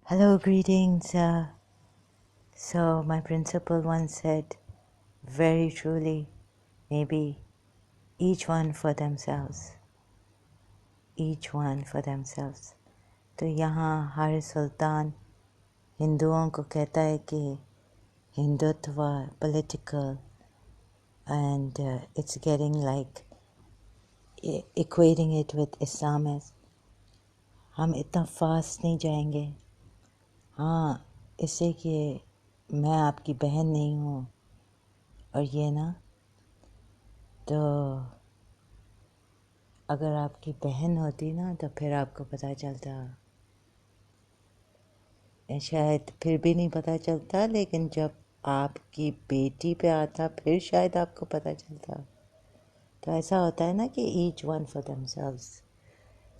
Hello, greetings. So, my principal once said, very truly, maybe each one for themselves. Each one for themselves. तो यहाँ हर सुल्तान हिंदुओं को कहता है कि Hindutva political and it's getting like equating it with Islamism. हम इतना फास्ट नहीं जाएंगे. हाँ, इससे कि मैं आपकी बहन नहीं हूँ और ये ना, तो अगर आपकी बहन होती ना तो फिर आपको पता चलता. शायद फिर भी नहीं पता चलता, लेकिन जब आपकी बेटी पे आता फिर शायद आपको पता चलता. तो ऐसा होता है ना कि ईच वन फॉर देमसेल्व्स.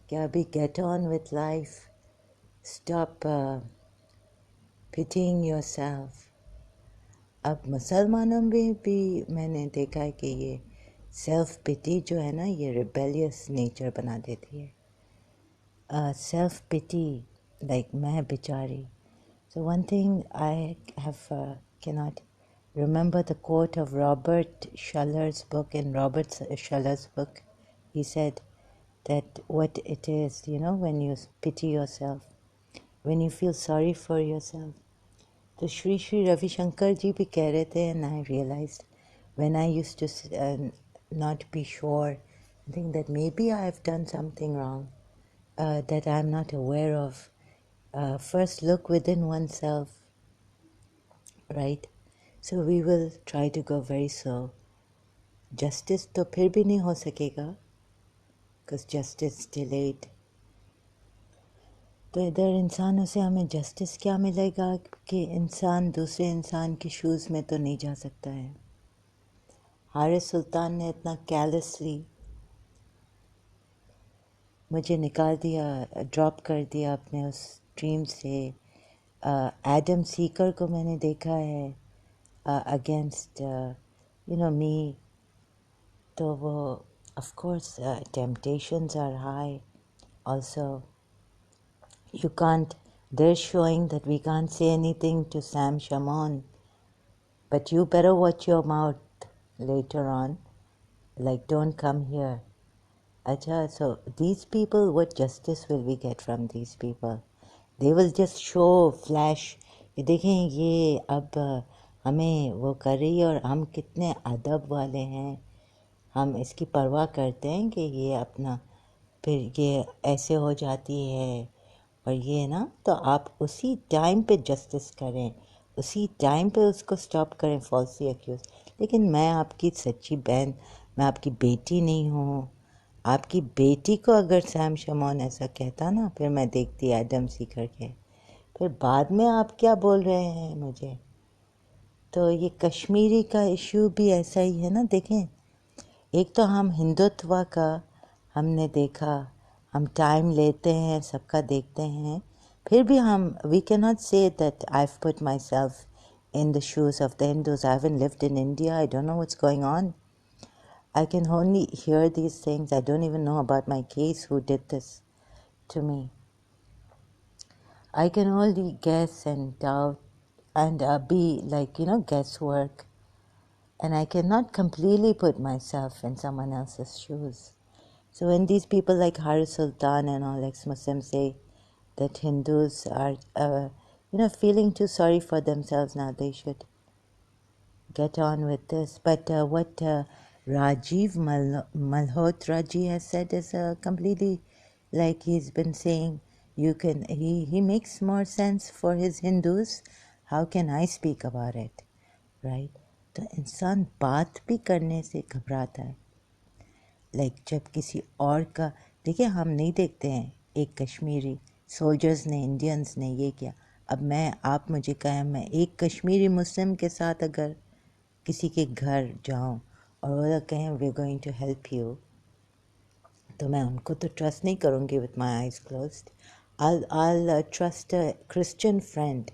क्या अभी get on with life. Stop pitting yourself. अब मुसलमानों में भी मैंने देखा है कि ये सेल्फ पिटी जो है ना, ये रिबेलियस नेचर बना देती है. Self pity, like मैं बेचारी. So one thing I have cannot remember the quote of Robert Schuller's book. In Robert Schuller's book, he said that what it is, when you pity yourself, when you feel sorry for yourself. तो श्री श्री रविशंकर जी भी कह रहे थे, and I realized when I used to not be sure, I think that maybe I have done something wrong. That I'm not aware of. First look within oneself, right? So we will try to go very slow. Justice तो फिर भी नहीं हो सकेगा, because justice delayed. तो इधर इंसानों से हमें जस्टिस क्या मिलेगा कि इंसान दूसरे इंसान के शूज़ में तो नहीं जा सकता है. हारिस सुल्तान ने इतना कैलेसली मुझे निकाल दिया, ड्रॉप कर दिया अपने उस ड्रीम से. एडम सीकर को मैंने देखा है अगेंस्ट मी. तो वो of course temptations are high also. You can't, they're showing that we can't say anything to Sam Shamoun, but you better watch your mouth later on, like don't come here. Acha, so these people, what justice will we get from these people? They will just show, flash. ये देखें, ये अब हमें वो कर रही है और हम कितने अदब वाले हैं. हम इसकी परवाह करते हैं कि ये अपना फिर ये ऐसे हो जाती है और ये ना, तो आप उसी टाइम पे जस्टिस करें, उसी टाइम पे उसको स्टॉप करें फॉल्सली एक्यूज. लेकिन मैं आपकी सच्ची बहन, मैं आपकी बेटी नहीं हूँ. आपकी बेटी को अगर सैम शमौन ऐसा कहता ना, फिर मैं देखती एडम सीकर के. फिर बाद में आप क्या बोल रहे हैं मुझे. तो ये कश्मीरी का इश्यू भी ऐसा ही है ना. देखें, एक तो हम हिंदुत्व का हमने देखा, हम टाइम लेते हैं, सबका देखते हैं, फिर भी हम we can not say that I have put my self in the shoes of the Hindus. I haven't lived in India. I don't know what's going on. I can only hear these things. I don't even know about my case who did this to me. I can only guess and doubt and be like, guesswork. And I cannot completely put myself in someone else's shoes. So when these people like Haris Sultan and all ex-Muslims say that Hindus are, feeling too sorry for themselves now, they should get on with this. But what Rajiv Malhotra ji has said is completely, like he's been saying, he makes more sense for his Hindus. How can I speak about it, right? तो इंसान बात भी करने से घबराता है. Like जब किसी और का, देखिए हम नहीं देखते हैं एक कश्मीरी सोल्जर्स ने, इंडियंस ने ये किया. अब मैं, आप मुझे कहें, मैं एक कश्मीरी मुस्लिम के साथ अगर किसी के घर जाऊं और वो कहें we going to help you, तो मैं उनको तो ट्रस्ट नहीं करूँगी with my eyes closed. I'll trust a Christian friend.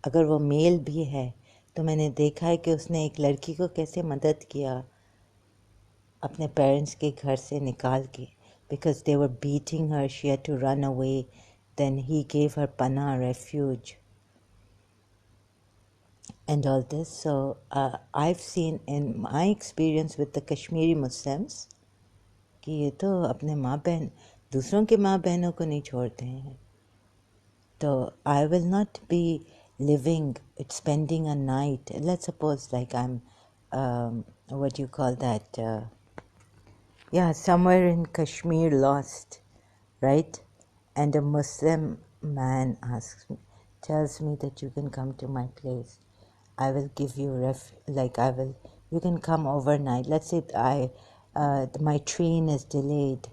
अगर वो मेल भी है तो मैंने देखा है कि उसने एक लड़की को कैसे मदद किया अपने पेरेंट्स के घर से निकाल के, because they were beating her, she had to run away then he gave her pana, refuge, and all this. So I've seen in my experience with the Kashmiri Muslims कि ये तो अपने माँ बहन दूसरों के माँ बहनों को नहीं छोड़ते हैं. So I will not be living, spending a night. Let's suppose like I'm, what do you call that? Somewhere in Kashmir lost, right? And a Muslim man tells me that you can come to my place. I will give you you can come overnight. Let's say my train is delayed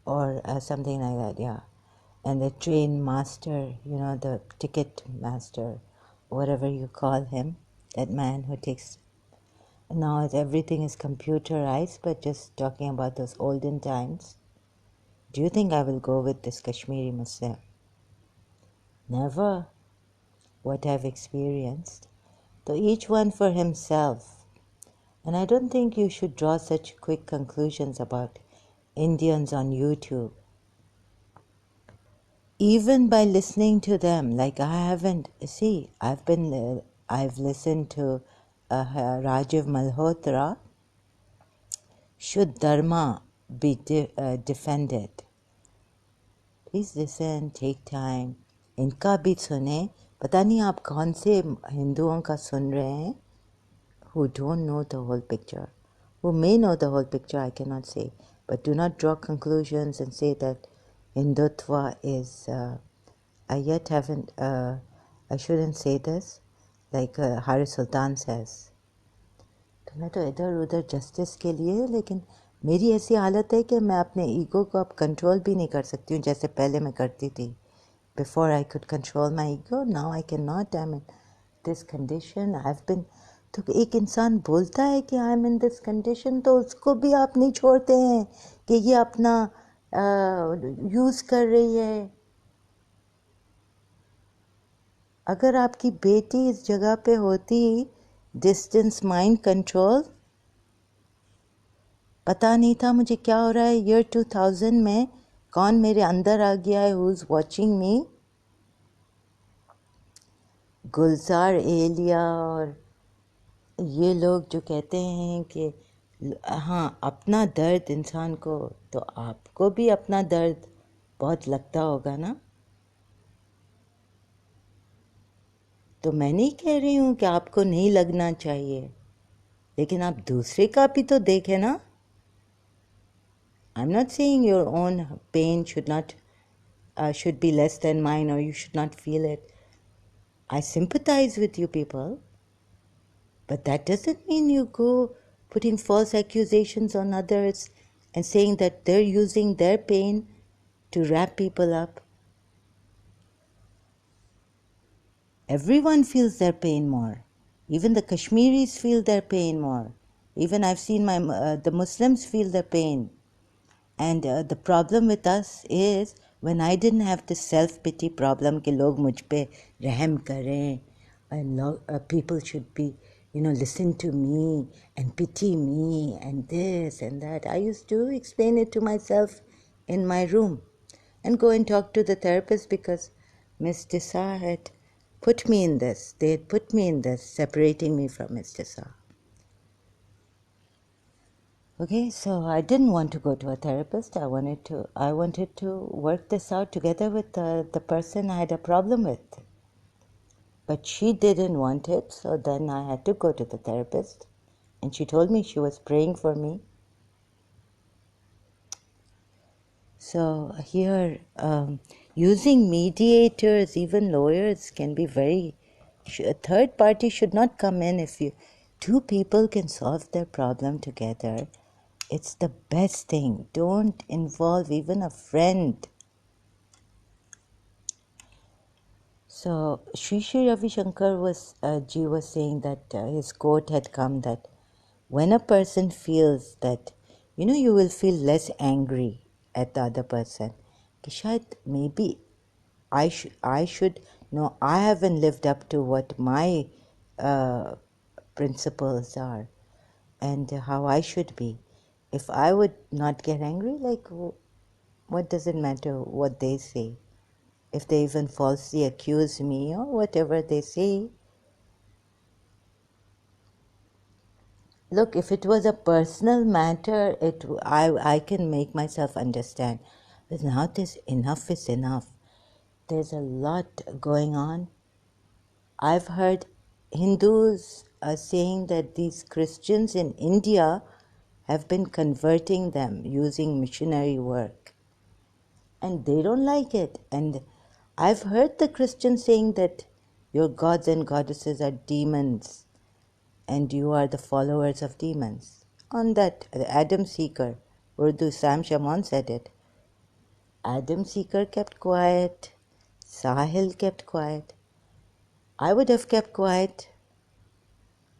or something like that, yeah. And the train master, the ticket master, whatever you call him, that man who takes, now everything is computerized, but just talking about those olden times. Do you think I will go with this Kashmiri Muslim? Never. What I've experienced. So each one for himself. And I don't think you should draw such quick conclusions about Indians on YouTube. Even by listening to them, like I've listened to Rajiv Malhotra. Should Dharma be defended? Please listen, take time. इनका भी सुने. पता नहीं आप कौन से हिंदुओं का सुन रहे हैं who don't know the whole picture. Who may know the whole picture, I cannot say. But do not draw conclusions and say that Hindutva is... I shouldn't say this, like Hari Sultan says. तो मैं तो इधर उधर justice के लिए, लेकिन मेरी ऐसी हालत है कि मैं अपने ईगो को अब कंट्रोल भी नहीं कर सकती हूँ जैसे पहले मैं करती थी. Before I could control my ego, now I cannot. I'm in this condition. तो एक इंसान बोलता है कि I'm in this condition, तो उसको भी आप नहीं छोड़ते हैं कि ये अपना यूज़ कर रही है. अगर आपकी बेटी इस जगह पे होती, डिस्टेंस माइंड कंट्रोल, पता नहीं था मुझे क्या हो रहा है. ईयर 2000 में कौन मेरे अंदर आ गया है, who's watching me? गुलजार एलिया और ये लोग जो कहते हैं कि हाँ अपना दर्द इंसान को, तो आपको भी अपना दर्द बहुत लगता होगा ना. तो मैं नहीं कह रही हूँ कि आपको नहीं लगना चाहिए, लेकिन आप दूसरे का भी तो देखें ना. I'm not saying your own pain should be less than mine, or you should not feel it. I sympathize with you people, but that doesn't mean you go putting false accusations on others and saying that they're using their pain to wrap people up. Everyone feels their pain more. Even the Kashmiris feel their pain more. Even I've seen the Muslims feel their pain. And the problem with us is, when I didn't have this self-pity problem कि लोग मुझ पे रहम करें and people should be, listen to me and pity me and this and that. I used to explain it to myself in my room and go and talk to the therapist, because Miss Tissa had put me in this. They had put me in this, separating me from Miss Tissa. Okay, so I didn't want to go to a therapist. I wanted to work this out together with the person I had a problem with. But she didn't want it, so then I had to go to the therapist. And she told me she was praying for me. So here, using mediators, even lawyers, can be a third party should not come in. If two people can solve their problem together, it's the best thing. Don't involve even a friend. So Sri Sri Ravi Shankar was saying that his quote had come that when a person feels that, you will feel less angry at the other person. कि शायद maybe I should, no, I haven't lived up to what my principles are and how I should be. If I would not get angry, like, what does it matter what they say? if they even falsely accuse me or whatever they say. Look, if it was a personal matter, I can make myself understand. But now this enough is enough. There's a lot going on. I've heard Hindus saying that these Christians in India have been converting them using missionary work. And they don't like it. And I've heard the Christians saying that your gods and goddesses are demons and you are the followers of demons. On that, Adam Seeker, Urdu, Sam Shaman said it. Adam Seeker kept quiet. Sahil kept quiet. I would have kept quiet.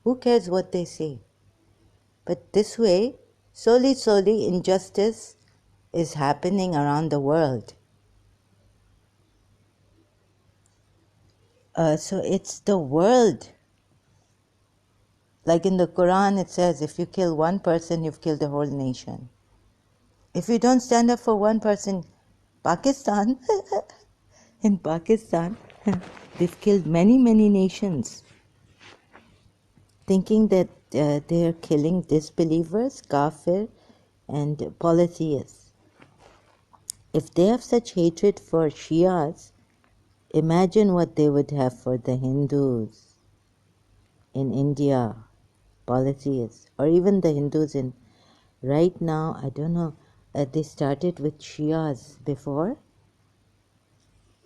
Who cares what they say? But this way, slowly, injustice is happening around the world. So it's the world. Like in the Quran, it says, if you kill one person, you've killed the whole nation. If you don't stand up for one person, Pakistan, in Pakistan, they've killed many nations, thinking that they're killing disbelievers, kafir, and polytheists. If they have such hatred for Shias, imagine what they would have for the Hindus in India, polytheists, or even the Hindus in right now. I don't know. They started with Shias before,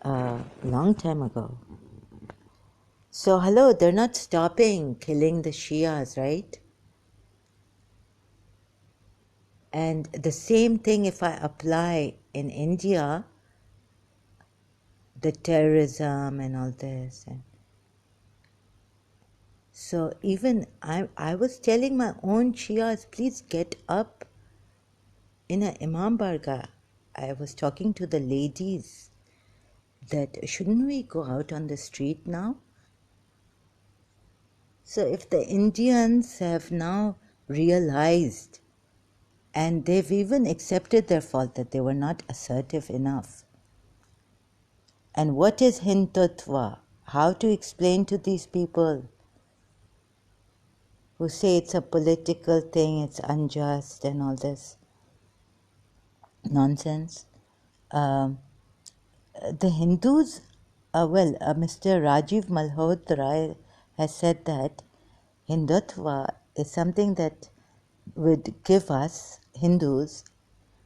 long time ago. So hello, they're not stopping killing the Shias, right? And the same thing if I apply in India, the terrorism and all this. And so even I was telling my own Shias, please get up in a Imam Barga. I was talking to the ladies that shouldn't we go out on the street now? So if the Indians have now realized and they've even accepted their fault that they were not assertive enough. And what is Hindutva? How to explain to these people who say it's a political thing, it's unjust and all this nonsense? The Hindus, Mr. Rajiv Malhotra has said that Hindutva is something that would give us Hindus,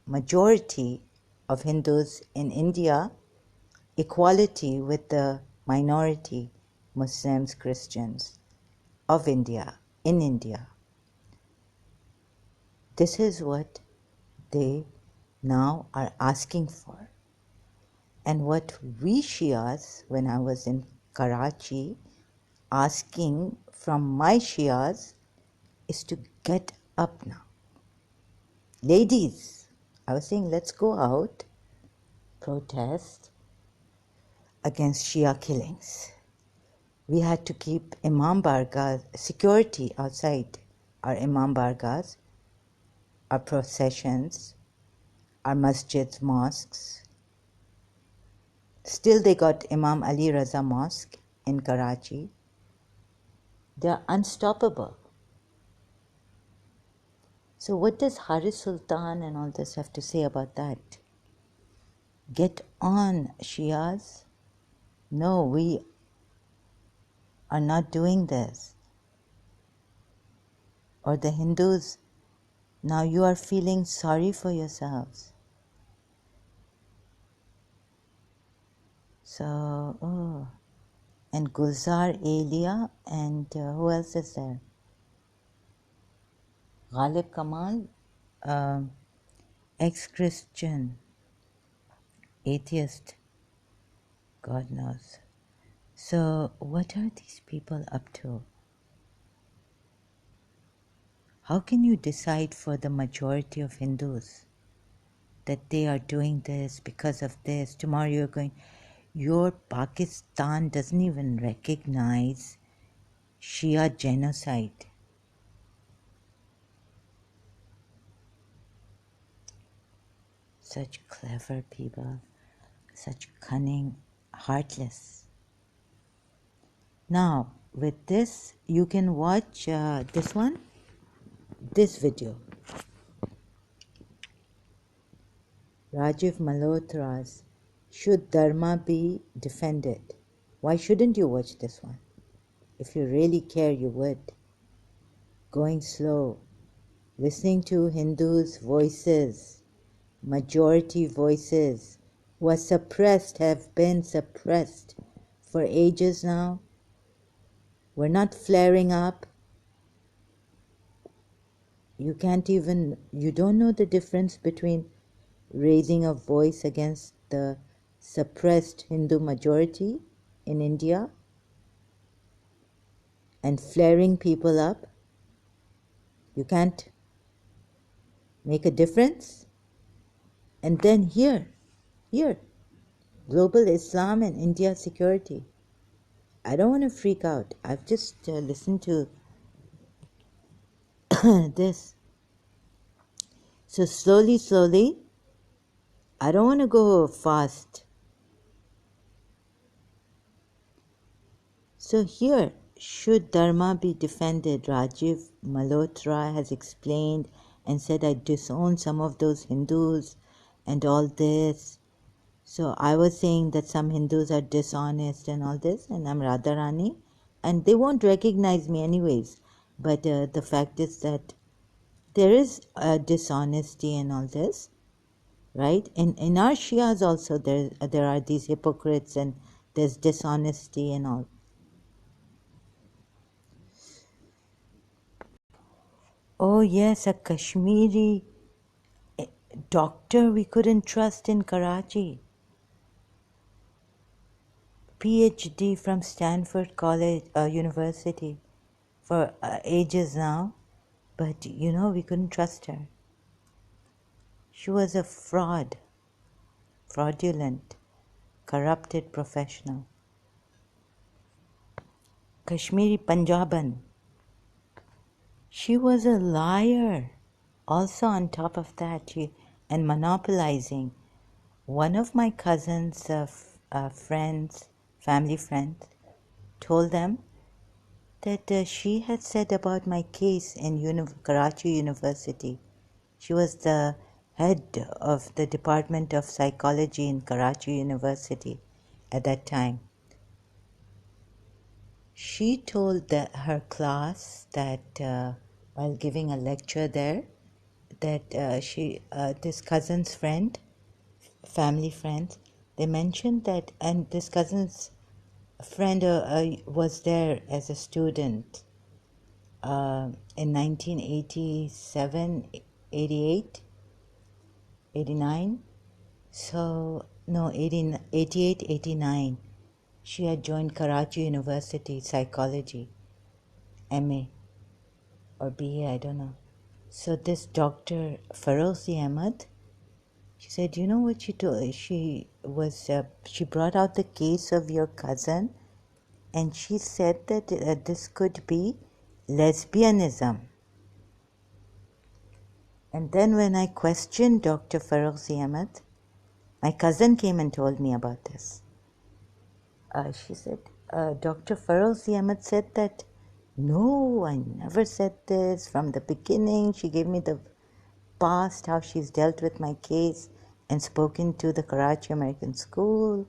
majority of Hindus in India, equality with the minority Muslims, Christians of India, in India. This is what they now are asking for. And what we Shias, when I was in Karachi, asking from my Shias is to get up now. Ladies, I was saying, let's go out, protest against Shia killings. We had to keep Imam Bargas, security outside our Imam Bargas, our processions, our masjids, mosques. Still they got Imam Ali Raza Mosque in Karachi. They are unstoppable. So what does Haris Sultan and all this have to say about that? Get on, Shias. No, we are not doing this. Or the Hindus, now you are feeling sorry for yourselves. So, and Gulzar Elia, and who else is there? Ghalib Kamal, ex-Christian, atheist, God knows. So what are these people up to? How can you decide for the majority of Hindus that they are doing this because of this? Tomorrow you're going, your Pakistan doesn't even recognize Shia genocide. Such clever people, such cunning heartless. Now, with this, you can watch this video. Rajiv Malhotra's Should Dharma Be Defended? Why shouldn't you watch this one? If you really care, you would. Going slow, listening to Hindus' voices, majority voices, who are suppressed, have been suppressed for ages now. We're not flaring up. You don't know the difference between raising a voice against the suppressed Hindu majority in India and flaring people up. You can't make a difference. And then here, global Islam and India security. I don't want to freak out. I've just listened to this. So slowly, I don't want to go fast. So here, should Dharma be defended? Rajiv Malhotra has explained and said, I disown some of those Hindus and all this. So I was saying that some Hindus are dishonest and all this, and I'm Radharani, and they won't recognize me anyways. But the fact is that there is dishonesty and all this, right? In our Shias also there are these hypocrites and there's dishonesty and all. Oh yes, a Kashmiri doctor we couldn't trust in Karachi. PhD from Stanford College University for ages now, but we couldn't trust her. She was a fraudulent, corrupted professional. Kashmiri Punjaban. She was a liar. Also on top of that, and monopolizing. One of my cousins' friends, family friends, told them that she had said about my case in Karachi University. She was the head of the Department of Psychology in Karachi University at that time. She told her class that while giving a lecture there, that this cousin's friend, family friend, they mentioned that, and this cousin's friend was there as a student in 1987, 88, 89. So, no, 88, 89. She had joined Karachi University Psychology, MA or BA, I don't know. So this Dr. Ferozi Ahmed, she said, you know what she told? She brought out the case of your cousin, and she said that this could be lesbianism. And then when I questioned Dr. Ferozi Ahmed, my cousin came and told me about this. She said, Dr. Ferozi Ahmed said that, no, I never said this from the beginning. She gave me the past, how she's dealt with my case and spoken to the Karachi American School.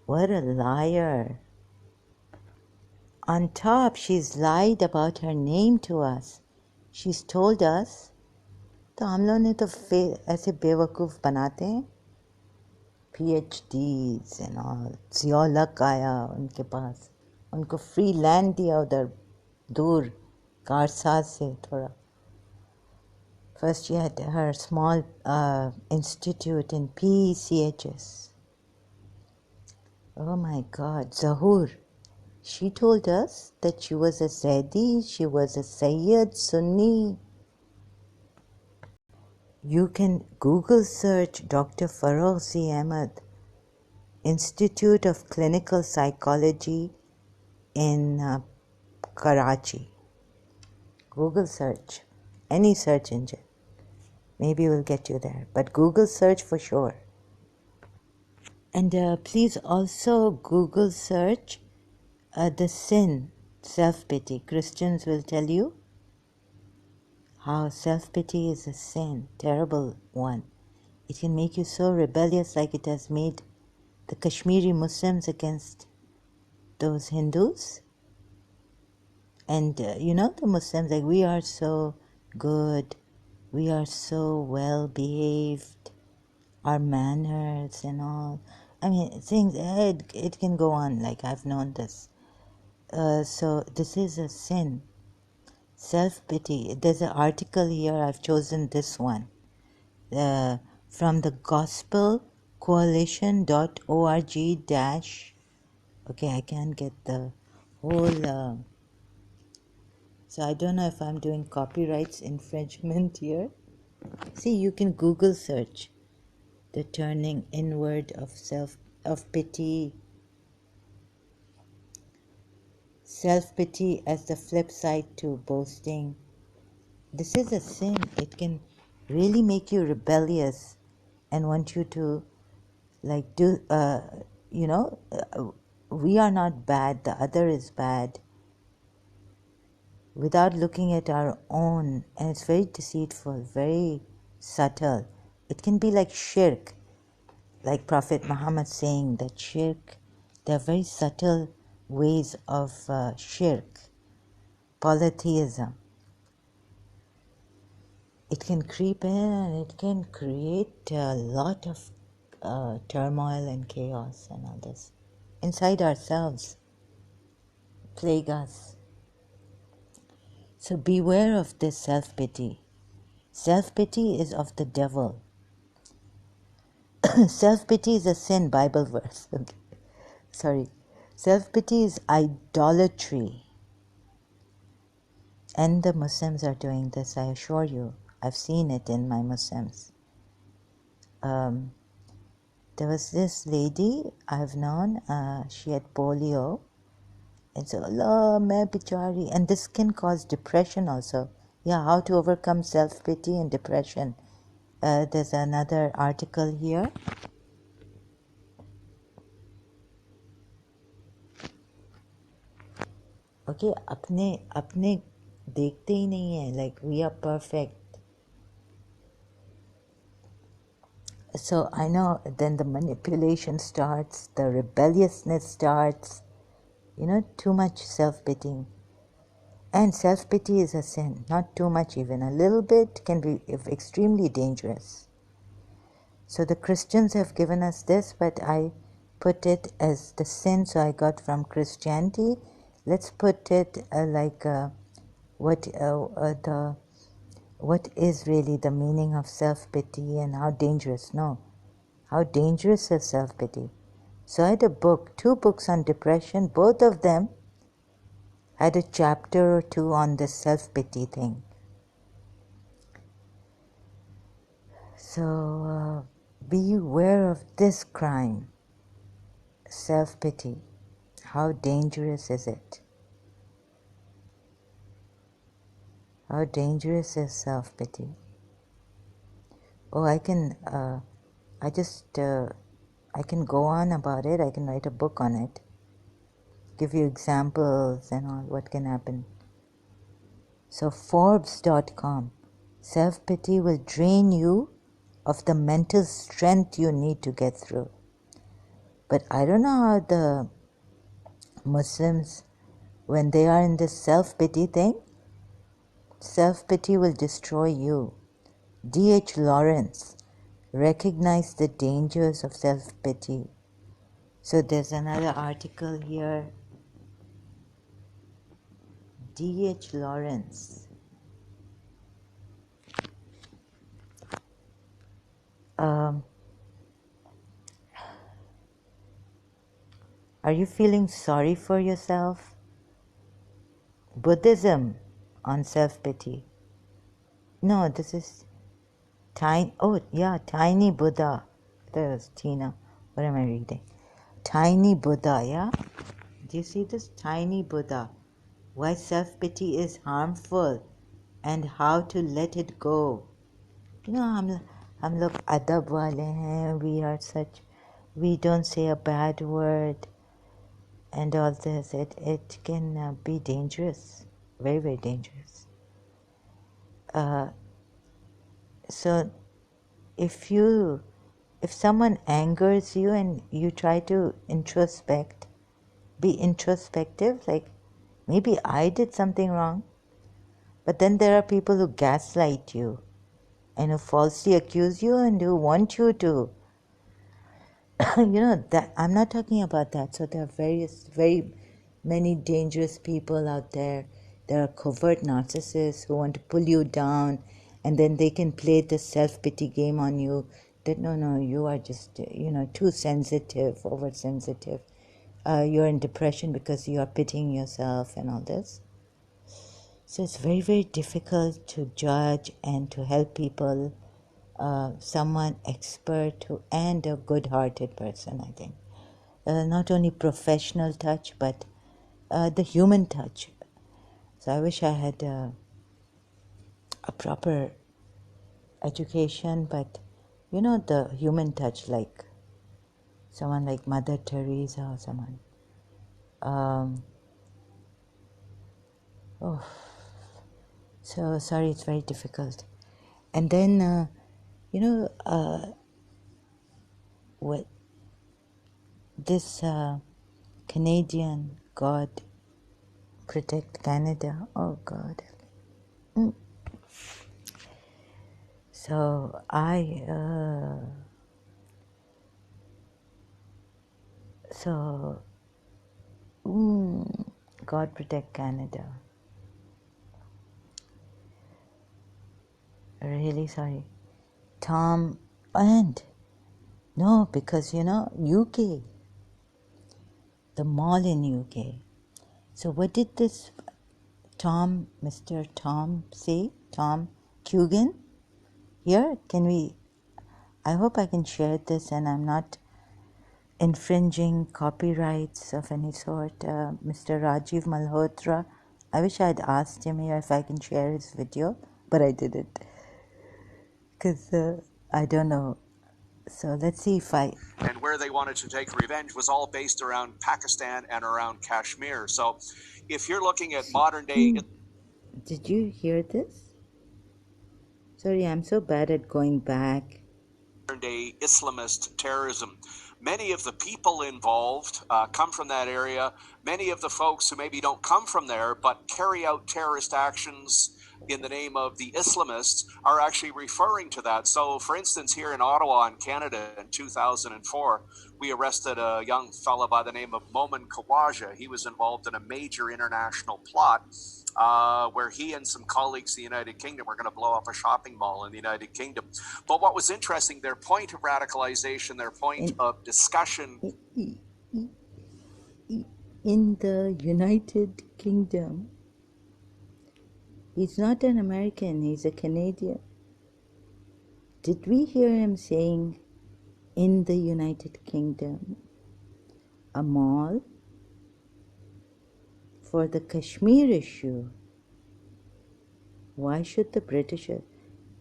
What a liar. On top, she's lied about her name to us. She's told us, तो हम लोग ने तो ऐसे बेवकूफ़ बनाते हैं. PhDs and all. जियोलक आया उनके पास. उनको फ्री लैंड दिया उधर दूर कारसाज से थोड़ा. First she had her small institute in PCHS. Oh my God, Zahur. She told us that she was a Zaidi, she was a Sayyid Sunni. You can Google search Dr. Ferozi Ahmed, Institute of Clinical Psychology in Karachi. Google search, any search engine. Maybe we'll get you there, but Google search for sure. And please also Google search the sin, self-pity. Christians will tell you how self-pity is a sin, terrible one. It can make you so rebellious like it has made the Kashmiri Muslims against those Hindus. And you know, the Muslims, like, we are so good, we are so well behaved, our manners and all. I mean, things, it can go on, like, I've known this. So this is a sin. Self-pity. There's an article here, I've chosen this one. From the gospelcoalition.org dash. Okay, I can't get the whole... so I don't know if I'm doing copyrights infringement here. See, you can Google search the turning inward of pity, self-pity as the flip side to boasting. This is a sin. It can really make you rebellious and want you to, like, do, we are not bad, the other is bad, without looking at our own. And it's very deceitful, very subtle. It can be like shirk, like Prophet Muhammad saying that shirk, there are very subtle ways of shirk, polytheism. It can creep in and it can create a lot of turmoil and chaos and all this inside ourselves, plague us. So beware of this self-pity. Self-pity is of the devil. Self-pity is a sin, Bible verse. Okay. Sorry. Self-pity is idolatry. And the Muslims are doing this, I assure you. I've seen it in my Muslims. There was this lady I've known, she had polio. And so, Allah, main bichari. And this can cause depression also. Yeah, how to overcome self-pity and depression. There's another article here. Okay, अपने देखते ही नहीं है, like we are perfect. So I know then the manipulation starts, the rebelliousness starts, too much self-pitying. And self-pity is a sin, not too much even. A little bit can be extremely dangerous. So the Christians have given us this, but I put it as the sin, so I got from Christianity. Let's put it what is really the meaning of self-pity and how dangerous. No, how dangerous is self-pity. So I had a book, 2 books on depression, both of them had a chapter or 2 on this self-pity thing. So beware of this crime, self-pity. How dangerous is it? How dangerous is self-pity? Oh, I can go on about it. I can write a book on it. Give you examples and all what can happen. So Forbes.com, self-pity will drain you of the mental strength you need to get through. But I don't know how the Muslims, when they are in this self-pity thing, self-pity will destroy you. D.H. Lawrence recognized the dangers of self-pity. So there's another article here. D.H. Lawrence. Are you feeling sorry for yourself? Buddhism on self-pity. No, this is Tiny Buddha. There's Tina. What am I reading? Tiny Buddha, yeah? Do you see this? Tiny Buddha. Why self-pity is harmful and how to let it go. हम लोग अदब वाले हैं. we don't say a bad word and all this, it can be dangerous, very, very dangerous. So if someone angers you and you try to be introspective, like maybe I did something wrong, but then there are people who gaslight you and who falsely accuse you and who want you to that I'm not talking about that. So there are very many dangerous people out there. There are covert narcissists who want to pull you down, and then they can play the self-pity game on you. That no, you are just too sensitive, oversensitive. You're in depression because you are pitying yourself and all this. So it's very, very difficult to judge and to help people. Someone expert and a good-hearted person, I think. Not only professional touch, but the human touch. So I wish I had a proper education, but the human touch, like someone like Mother Teresa or someone. So sorry, it's very difficult. And then, what this Canadian God protect Canada. Oh God. So God protect Canada. Really sorry. Tom and no, because UK, the mall in UK. So what did this Mr. Tom say? Tom Coogan? Here, I hope I can share this and I'm not infringing copyrights of any sort. Mr. Rajiv Malhotra, I wish I'd asked him here if I can share his video, but I didn't. Because I don't know. So let's see if I... And where they wanted to take revenge was all based around Pakistan and around Kashmir. So if you're looking at modern day... Did you hear this? Sorry, I'm so bad at going back. Modern day Islamist terrorism. Many of the people involved come from that area. Many of the folks who maybe don't come from there but carry out terrorist actions in the name of the Islamists are actually referring to that. So, for instance, here in Ottawa, in Canada, in 2004, we arrested a young fella by the name of Momin Khawaja. He was involved in a major international plot where he and some colleagues in the United Kingdom were going to blow up a shopping mall in the United Kingdom. But what was interesting, their point of radicalization, their point of discussion... In the United Kingdom, he's not an American, he's a Canadian. Did we hear him saying, in the United Kingdom, a mall for the Kashmir issue? Why should the British...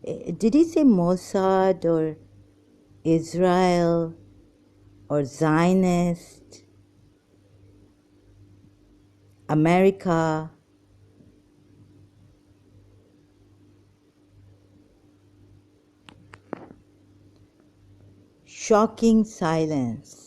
Did he say Mossad or Israel or Zionist, America? Shocking silence.